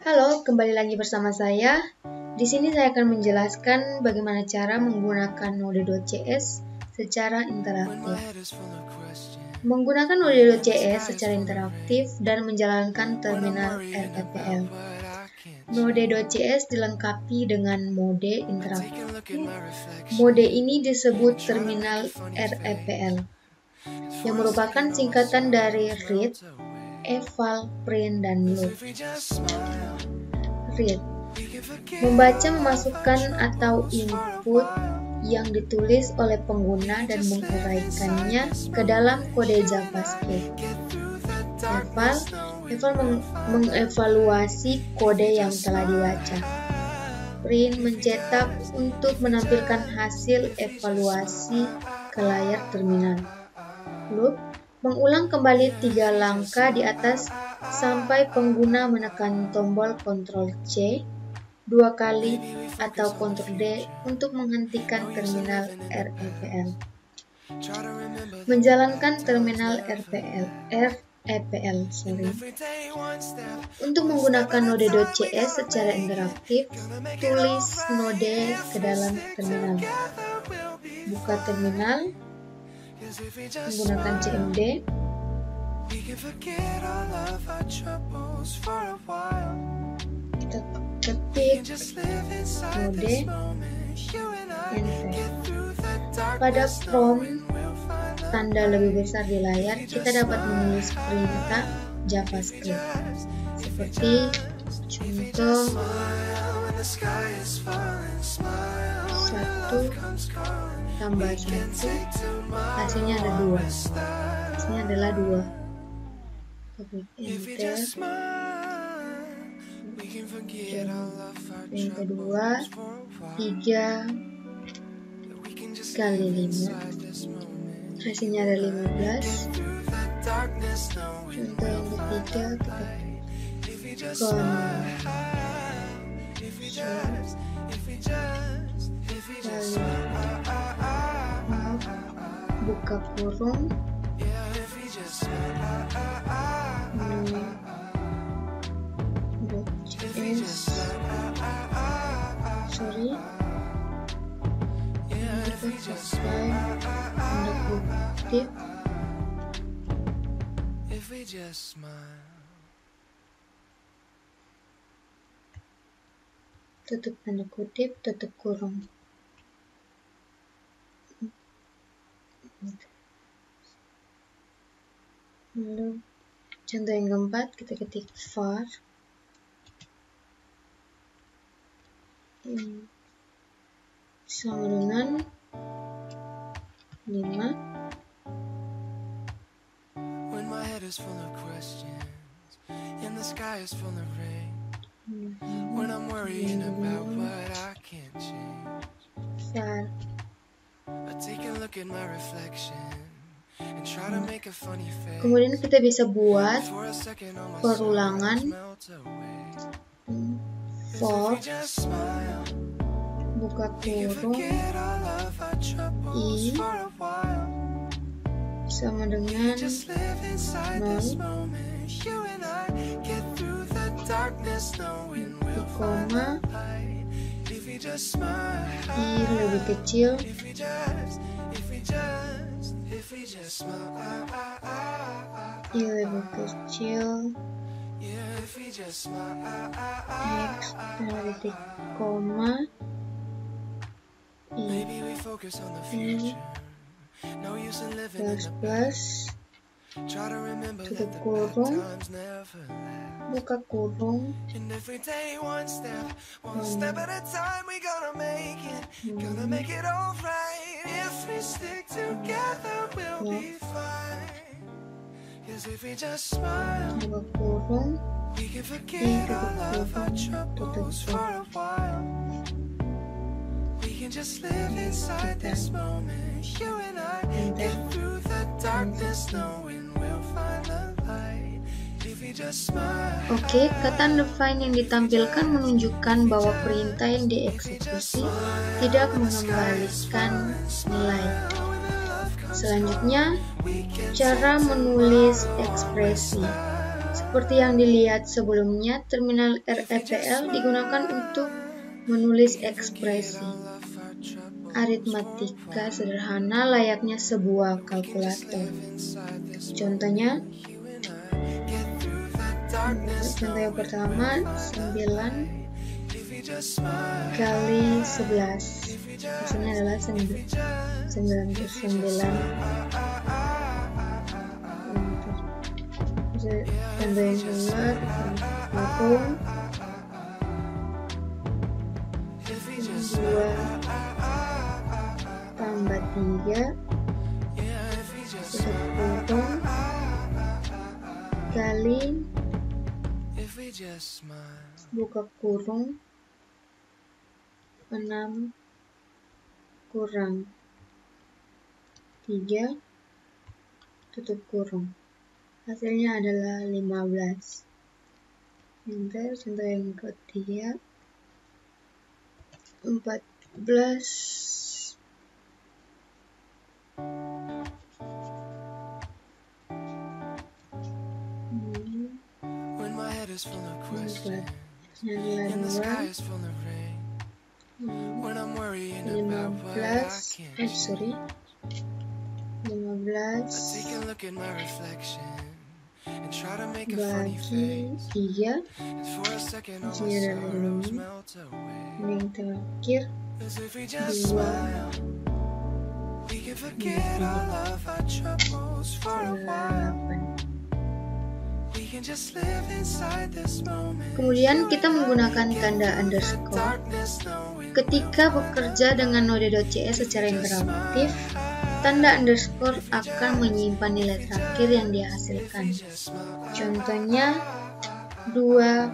Halo, kembali lagi bersama saya. Di sini saya akan menjelaskan bagaimana cara menggunakan Node.js secara interaktif. Menggunakan Node.js secara interaktif dan menjalankan terminal REPL. Node.js dilengkapi dengan mode interaktif. Mode ini disebut terminal REPL, yang merupakan singkatan dari read, eval, print, dan load. Read, membaca, memasukkan atau input yang ditulis oleh pengguna dan menguraikannya ke dalam kode JavaScript. Eval mengevaluasi kode yang telah dibaca. Print, mencetak untuk menampilkan hasil evaluasi ke layar terminal. Loop, mengulang kembali 3 langkah di atas sampai pengguna menekan tombol Ctrl C 2 kali atau Ctrl D untuk menghentikan terminal REPL. Menjalankan terminal REPL. Untuk menggunakan Node.js secara interaktif, tulis Node ke dalam terminal. Buka terminal, menggunakan CMD. Kita ketik Node, enter. Pada prompt tanda lebih besar di layar, kita dapat menulis perintah JavaScript seperti contoh 1 tambah 1, hasilnya ada 2. Hasilnya adalah 2. Klik enter. Yang kedua 3 kali 5, hasilnya ada 15. Contoh yang ketiga, kita buka kurung, tutup tanda kutip, tutup kurung. Lalu contoh yang keempat, kita ketik var sama dengan 5. Kemudian kita bisa buat perulangan for buka kurung i sama dengan 0, koma i lebih kecil, i lebih kecil, x titik koma i plus tutup kurung, buka kurung, buka kurung, tutup kurung. Oke, kata undefined yang ditampilkan menunjukkan bahwa perintah yang dieksekusi tidak mengembalikan nilai. Selanjutnya, cara menulis ekspresi. Seperti yang dilihat sebelumnya, terminal REPL digunakan untuk menulis ekspresi aritmatika sederhana layaknya sebuah kalkulator. Contohnya, contoh yang pertama, 9 kali 11. Hasilnya adalah 99. Contoh yang kedua, hitung 2 tambah 3 hitung kali buka kurung 6 kurang 3 tutup kurung. Hasilnya adalah 15. Enter. Contoh yang ketiga, 14 bagi 3 hasilnya adalah 5. Yang terakhir 2 Kemudian kita menggunakan tanda underscore ketika bekerja dengan Node.js secara interaktif. Tanda underscore akan menyimpan nilai terakhir yang dihasilkan. Contohnya 2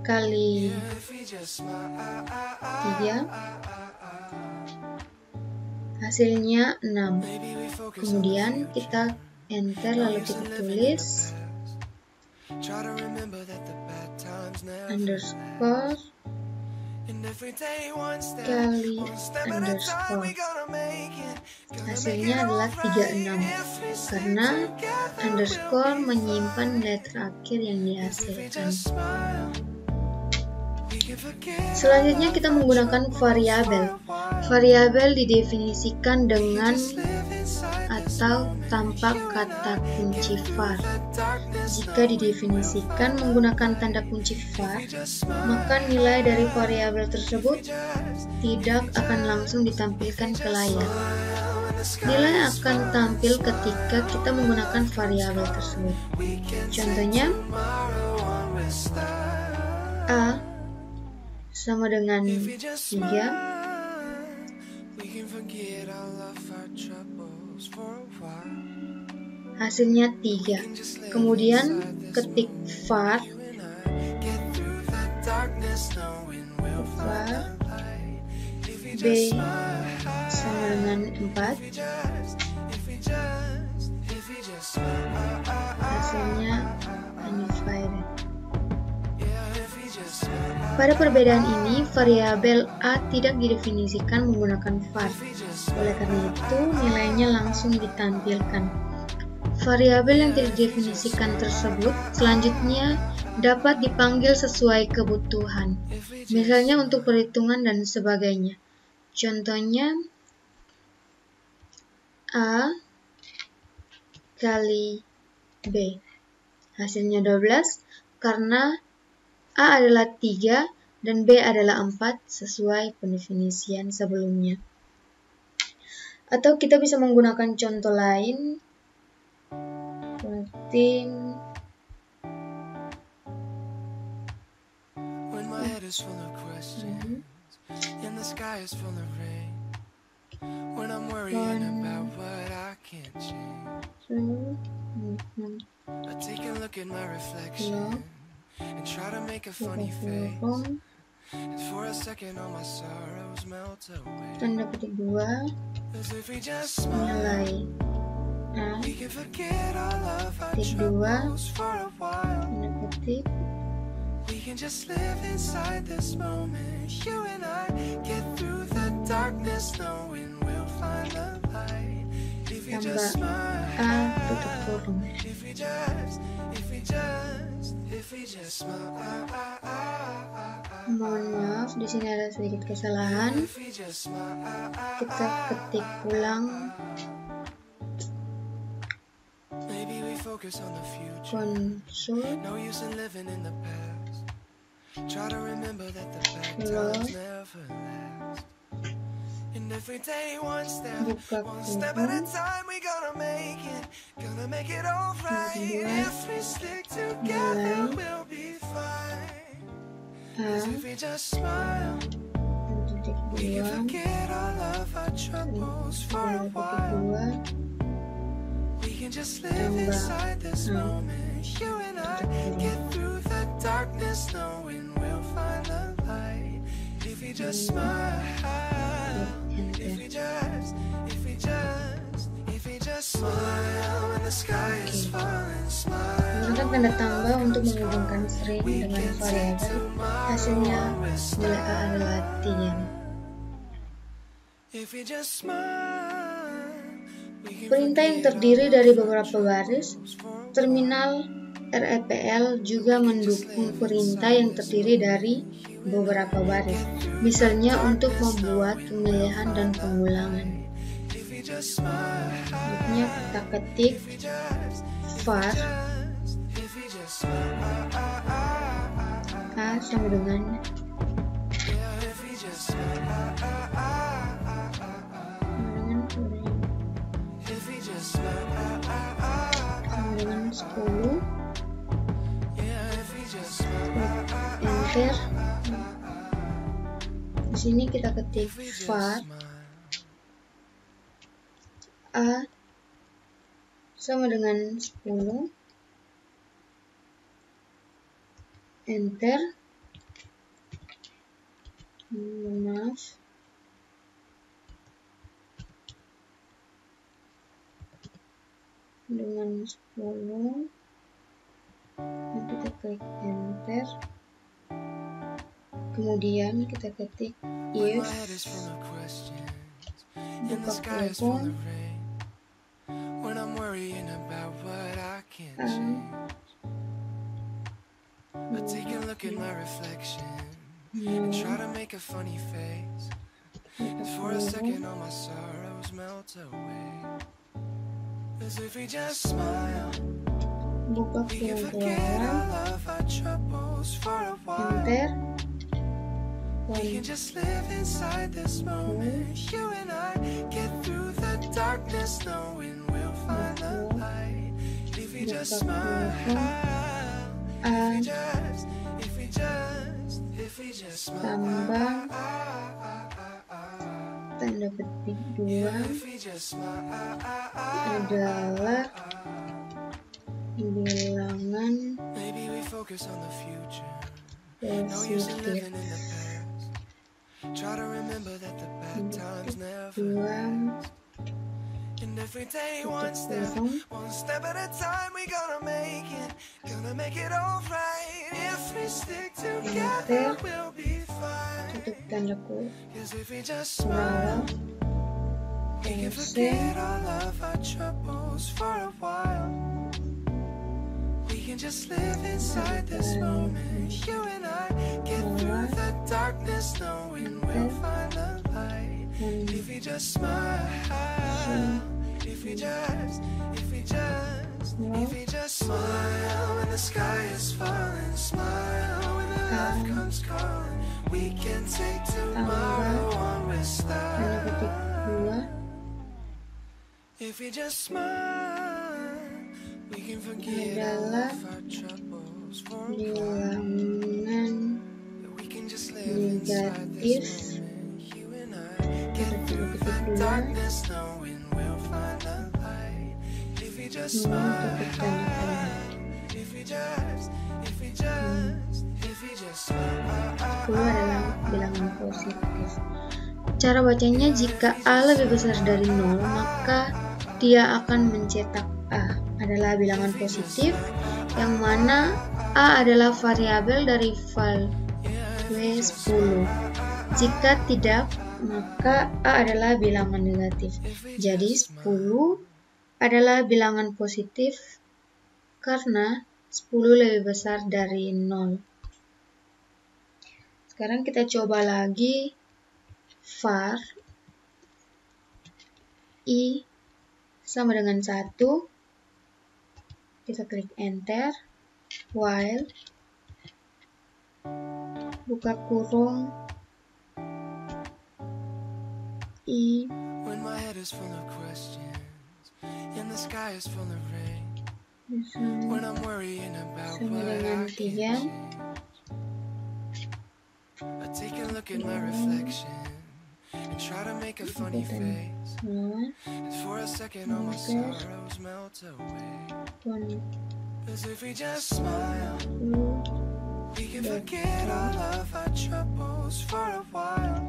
kali 3 hasilnya 6. Kemudian kita enter lalu kita tulis underscore kali underscore. Hasilnya adalah 36 karena underscore menyimpan nilai terakhir yang dihasilkan. Selanjutnya kita menggunakan variabel. Variabel didefinisikan dengan atau tanpa kata kunci var. Jika didefinisikan menggunakan tanda kunci var, maka nilai dari variabel tersebut tidak akan langsung ditampilkan ke layar. Nilai akan tampil ketika kita menggunakan variabel tersebut. Contohnya, A sama dengan 3, hasilnya 3. Kemudian ketik var B sama dengan 4, hasilnya undivided. Pada perbedaan ini, variabel A tidak didefinisikan menggunakan var. Oleh karena itu, nilainya langsung ditampilkan. Variabel yang tidak didefinisikan tersebut selanjutnya dapat dipanggil sesuai kebutuhan, misalnya untuk perhitungan dan sebagainya. Contohnya, A kali B, hasilnya 12 karena A adalah 3 dan B adalah 4 sesuai pendefinisian sebelumnya. Atau kita bisa menggunakan contoh lain seperti and try to make a funny face. And for a second all my sorrows melt away. Tanda petik 2 nilai A petik 2 tanda petik we can just live inside this moment. You and I get through the darkness knowing we'll find the light. tambah A tutup kurung. Mohon maaf, di sini ada sedikit kesalahan. Kita ketik ulang konsol buka Gunakan tanda tambah untuk menghubungkan string dengan variabel. Hasilnya nilai A adalah 3. Perintah yang terdiri dari beberapa baris. Terminal REPL juga mendukung perintah yang terdiri dari beberapa baris, misalnya untuk membuat pemilihan dan pengulangan. Selanjutnya kita ketik var A sama dengan sama dengan 10. Enter. Di sini kita ketik var A sama dengan 10. Enter. Maaf. Dengan 10. Kita klik enter. Kemudian kita ketik if buka telepon buka enter. We can just live inside this moment. You and I get through the darkness, knowing we'll find the light. If we just smile, if we just tambah tanda petik 2 adalah bilangan positif. Try to remember that the bad times never last. And every day one step at a time, we gonna make it alright. If we stick together, we'll be fine. Cause if we just smile, we can forget all of our troubles for a while. We can just live inside this moment. You and I get through the darkness, knowing we'll find the light. If we just smile, if we just smile when the sky is falling, smile when the love comes calling. We can take tomorrow on with style. If we just smile, we can forget all of our troubles for a while. We can just live inside this moment. You and I get through the darkness, knowing we'll find the light. If we just smile, if we just smile. 10 adalah bilangan positif. Cara bacanya, jika A lebih besar dari 0, maka dia akan mencetak A adalah bilangan positif, yang mana A adalah variabel dari value 10. Jika tidak, maka A adalah bilangan negatif. Jadi 10 adalah bilangan positif karena 10 lebih besar dari 0. Sekarang kita coba lagi var I sama dengan 1. Kita klik enter, while buka kurung I When my head is full of questions and the sky is full of rain, when I'm worrying about sama what dengan I can't 3. I take a look at my reflection and try to make a funny face. And for a second all my sorrows melt away. Cause if we just smile, we can forget all of our troubles for a while.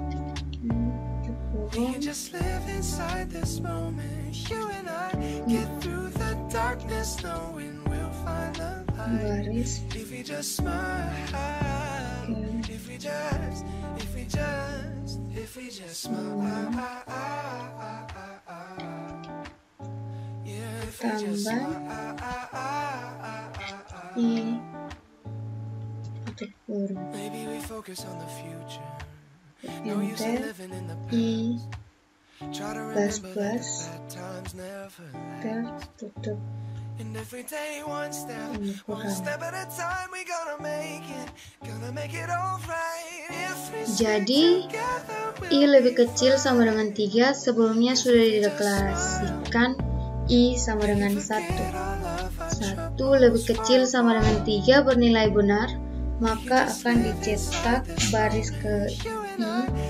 We can just live inside this moment. You and I get through the darkness knowing we'll find the light. If we just smile, if we just smile. Yeah, if we just smile. I tutup kurung Maybe we focus on the future. No use in enter, living in the I past. Try to plus remember that plus the bad times never ter last. tutup And every day one step kurang. at a time, we gonna make it all right. If we Jadi I lebih kecil sama dengan 3. Sebelumnya sudah dideklarasikan I sama dengan 1. 1 lebih kecil sama dengan 3 bernilai benar, maka akan dicetak baris ke I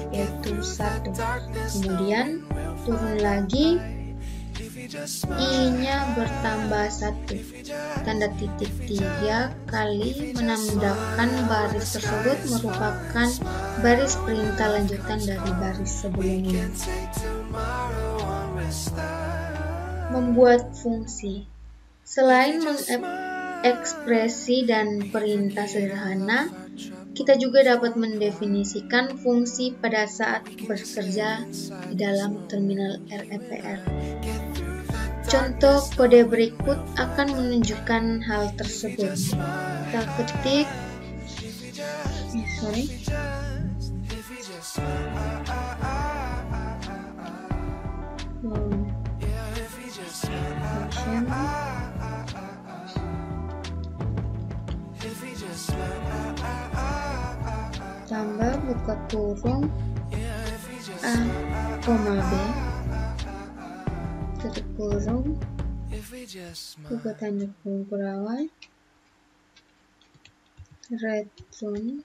yaitu 1. Kemudian turun lagi, I-nya bertambah 1. Tanda titik 3 kali menandakan baris tersebut merupakan baris perintah lanjutan dari baris sebelumnya. Membuat fungsi. Selain mengekspresi dan perintah sederhana, kita juga dapat mendefinisikan fungsi pada saat bekerja di dalam terminal REPL. Contoh kode berikut akan menunjukkan hal tersebut. Kita ketik tambah buka kurung A, B tutup kurung buka tanda kurung kurawal return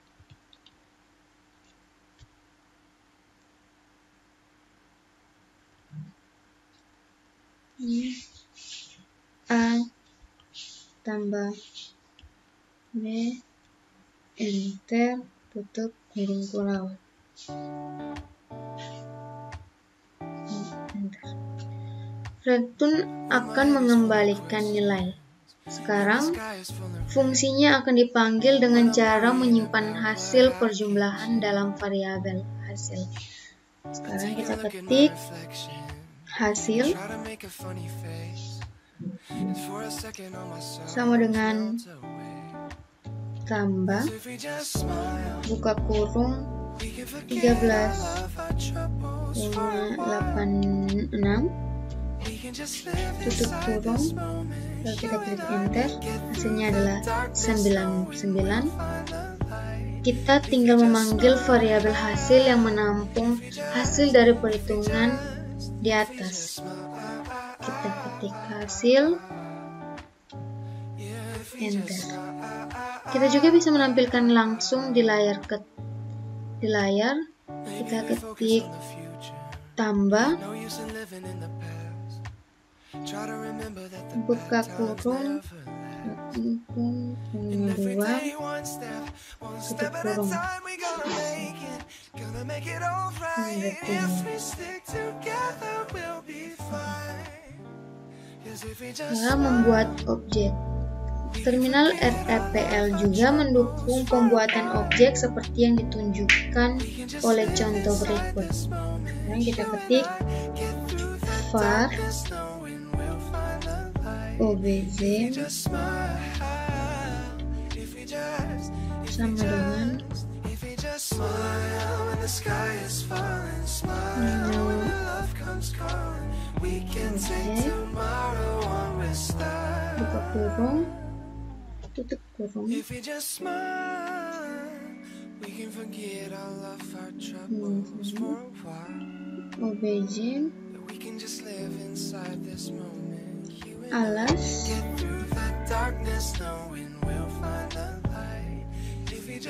A tambah B enter tutup kurung kurawal. Return akan mengembalikan nilai. Sekarang, fungsinya akan dipanggil dengan cara menyimpan hasil perjumlahan dalam variabel hasil. Sekarang kita ketik hasil sama dengan tambah buka kurung 13,86 tutup kurung, lalu kita klik enter, hasilnya adalah 99. Kita tinggal memanggil variabel hasil yang menampung hasil dari perhitungan di atas. Kita ketik hasil, enter. Kita juga bisa menampilkan langsung di layar. Kita ketik tambah buka kurung 2 tutup kurung. Cara membuat objek. Terminal REPL juga mendukung pembuatan objek seperti yang ditunjukkan oleh contoh berikut. Sekarang kita ketik var OBJ sama dengan buka kurung, tutup kurung, OBJ alas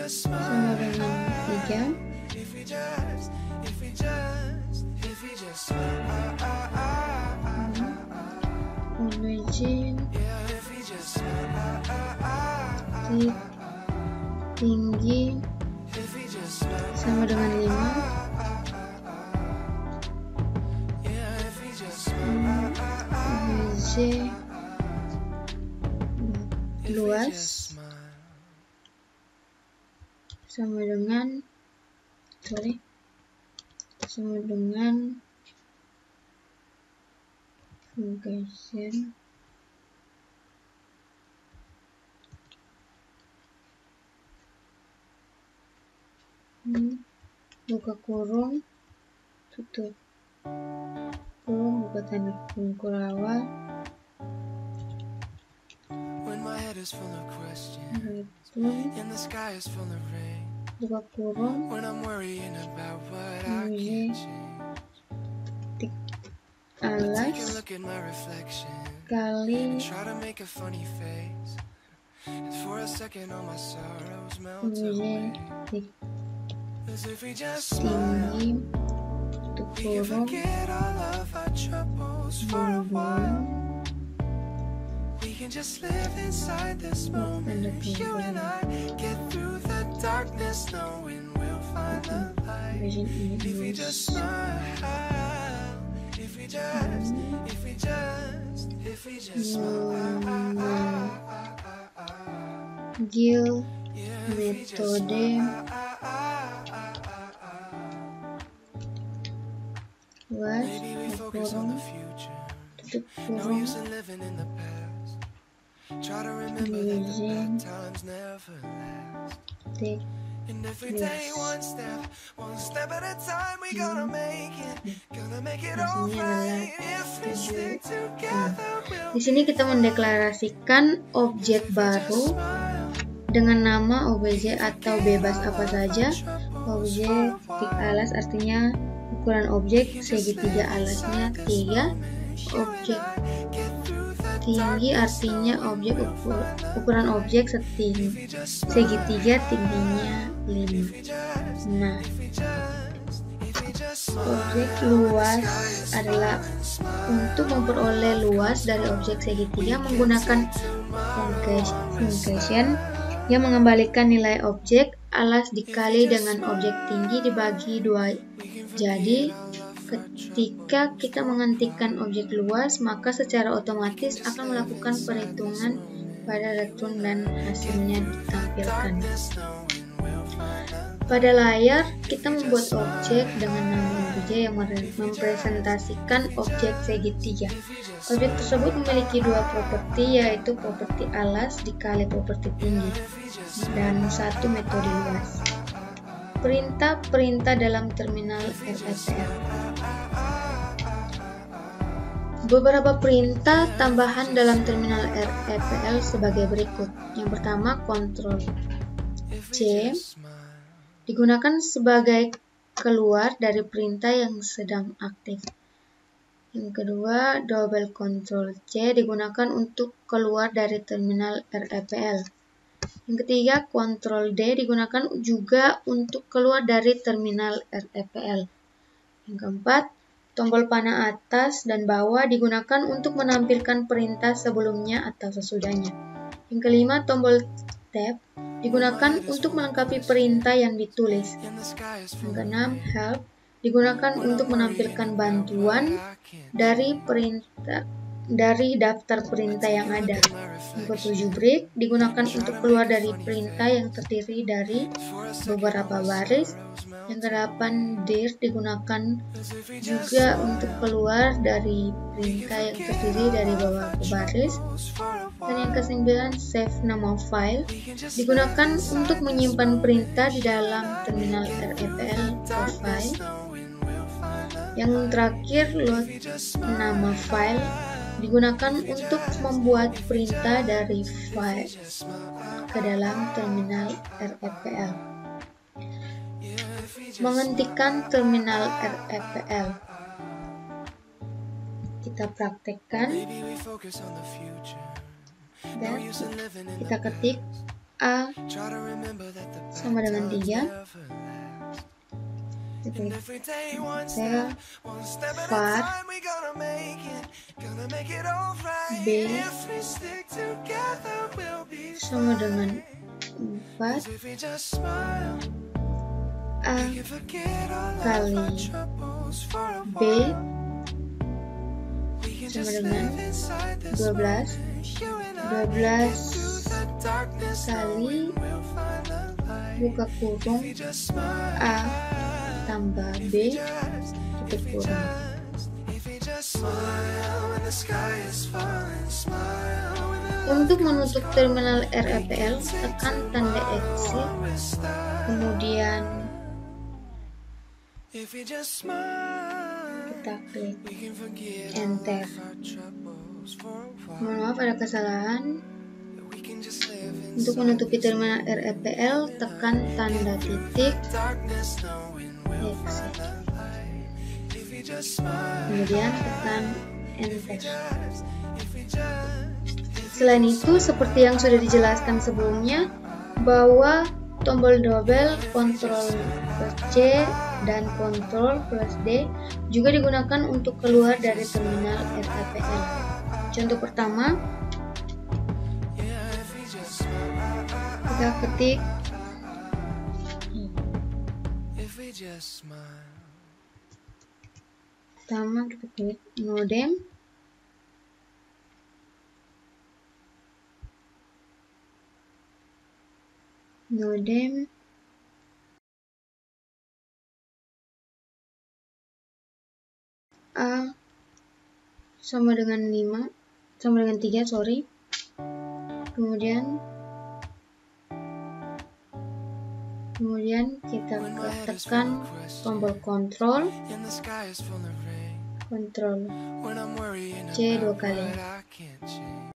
sama dengan 3, OBJ tinggi sama dengan 5, OBJ luas sama dengan function buka kurung, tutup kurung, buka tanda kurung buka kurung, ketik alas kali tinggi tutup kurung tanda Gil metode luas kurung tutup kurung using take Di sini kita mendeklarasikan objek baru dengan nama OBJ atau bebas apa saja. Objek titik alas artinya ukuran objek, segitiga alasnya 3. Objek tinggi artinya ukuran objek segitiga tingginya 5. Nah, objek luas adalah untuk memperoleh luas dari objek segitiga menggunakan function yang mengembalikan nilai objek alas dikali dengan objek tinggi dibagi 2. Jadi, ketika kita menghentikan objek luas, maka secara otomatis akan melakukan perhitungan pada return dan hasilnya ditampilkan. Pada layar, kita membuat objek dengan nama OBJ yang mempresentasikan objek segitiga. Objek tersebut memiliki 2 properti, yaitu properti alas dikali properti tinggi, dan 1 metode luas. Perintah dalam terminal REPL. Beberapa perintah tambahan dalam terminal REPL sebagai berikut. Yang pertama, Ctrl C digunakan sebagai keluar dari perintah yang sedang aktif. Yang kedua, double Ctrl C digunakan untuk keluar dari terminal REPL. Yang ketiga, Ctrl D digunakan juga untuk keluar dari terminal REPL. Yang keempat, tombol panah atas dan bawah digunakan untuk menampilkan perintah sebelumnya atau sesudahnya. Yang kelima, tombol Tab digunakan untuk melengkapi perintah yang ditulis. Yang keenam, Help digunakan untuk menampilkan bantuan dari perintah dari daftar perintah yang ada. Yang ketujuh, break digunakan untuk keluar dari perintah yang terdiri dari beberapa baris. Yang kedelapan, dir digunakan juga untuk keluar dari perintah yang terdiri dari beberapa baris. Dan yang kesembilan, save nama file digunakan untuk menyimpan perintah di dalam terminal REPL file. Yang terakhir, load nama file digunakan untuk membuat perintah dari file ke dalam terminal REPL. Menghentikan terminal REPL. Kita praktekkan. Dan kita ketik A sama dengan 3. Ketik var B sama dengan 4. A kali B sama dengan 12 kali buka kurung A tambah B tutup kurung. Untuk menutup terminal REPL, tekan tanda exit, kemudian kita klik enter. Mohon maaf ada kesalahan. Untuk menutupi terminal REPL, tekan tanda titik exit, kemudian tekan enter. Selain itu, seperti yang sudah dijelaskan sebelumnya, bahwa tombol double, Ctrl plus C dan Ctrl plus D juga digunakan untuk keluar dari terminal REPL. Contoh pertama, kita ketik pertama, kita klik modem, A sama dengan 3, sorry. Kemudian kita tekan tombol Ctrl C 2 kali.